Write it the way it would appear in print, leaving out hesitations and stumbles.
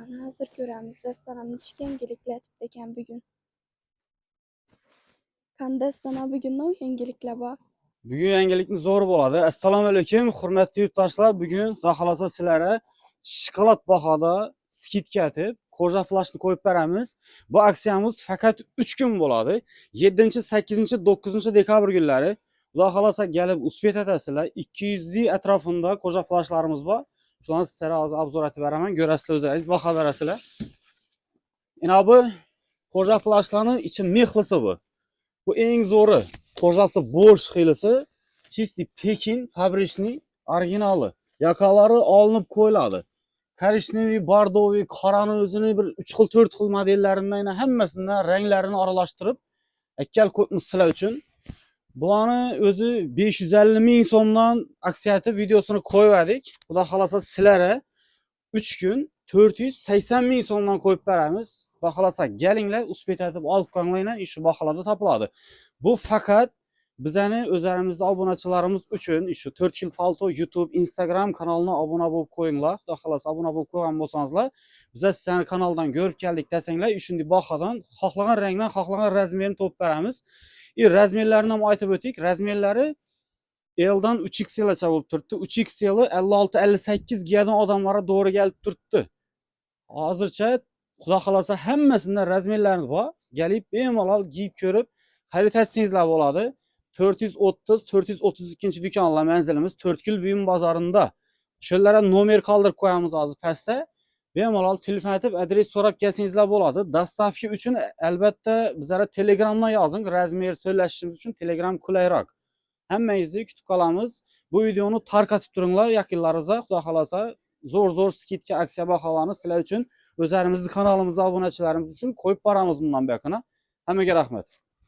Ana hazır göremiz. Restoranın içi yengelikler tipteken bugün. Kandestana bugün ne yengelikler var? Bugün yangilikni zo'r bo'ladi. Assalomu alaykum, hurmatli yurtdoshlar. Bugun xudo xolasa sizlarga shokolad bahada skidka etib, koja plashni qo'yib beramiz. Bu aksiyamiz faqat 3 kun bo'ladi. 7, 8, 9 dekabr kunlari. Xudo xolasa kelib uspet etasizlar. 200 li atrofida koja plashlarimiz bor. Shularni sizlarga hozir obzor etib beraman. Ko'rasizlar o'zingiz, baho berasizlar. Mana bu koja plashlarning ichi mexlisi bu. Bu eng zo'ri. Kojasi bo'sh xilisi, чистый Pekin fabrichniy originali. Yakalari olinib qo'yiladi. Korishneviy, bordoviy, qorani o'zini bir 3 xil 4 xil modellaridan hammasidan ranglarini aralashtirib ikkal qo'yibmiz sizlar uchun. Bularni o'zi 550 ming so'mdan aksiyati videosini qo'ydik. Xudo xolasa sizlarga 3 kun 480 ming so'mdan qo'yib beramiz. Xudo xolasa kelinglar, uspet etib olib qo'yinglar, shu baholarda topiladi. Bu faqat bizani o'zlarimiz obunachilarimiz uchun shu 4 xil palto YouTube, Instagram kanalına obuna bo'lib qo'yinglar. Xudo xolasa obuna bo'lib qo'ygan bo'lsangizlar, biz sizlarni kanaldan ko'rib keldik desanglar, shunday bahodan xohlagan rangdan, xohlagan razmerni topib beramiz. Razmerlarini ham aytib o'tdik. Razmerlari L'dan 3XL'gacha bo'lib turibdi. 3XL 56-58 giyadan odamlarga to'g'ri kelib turibdi. Hozircha xudo xolasa hammasidan razmerlari bor. Kelib bemalol giyib ko'rib xarid etsangizlar bo'ladi. 430-432-do'konlar manzilimiz To'rtko'l buyum bozorida. Shularga nomer qoldirib qo'yamiz hozir pastda. Bemalol telefon etib adres so'rab kelsangizlar bo'ladi. Dostavka uchun albatta bizlarga Telegramdan yozing. Razmer so'rashishimiz uchun Telegram qulayroq. Hammangizni kutib qolamiz. Bu videoni tarqatib turinglar yaqinlaringizga. Xudo xolasa zo'r skidka aksiya baholarni sizlar uchun o'zlarimizning kanalimizga obunachilarimiz uchun qo'yib boramiz bundan buyog'ina. Hammaga rahmat.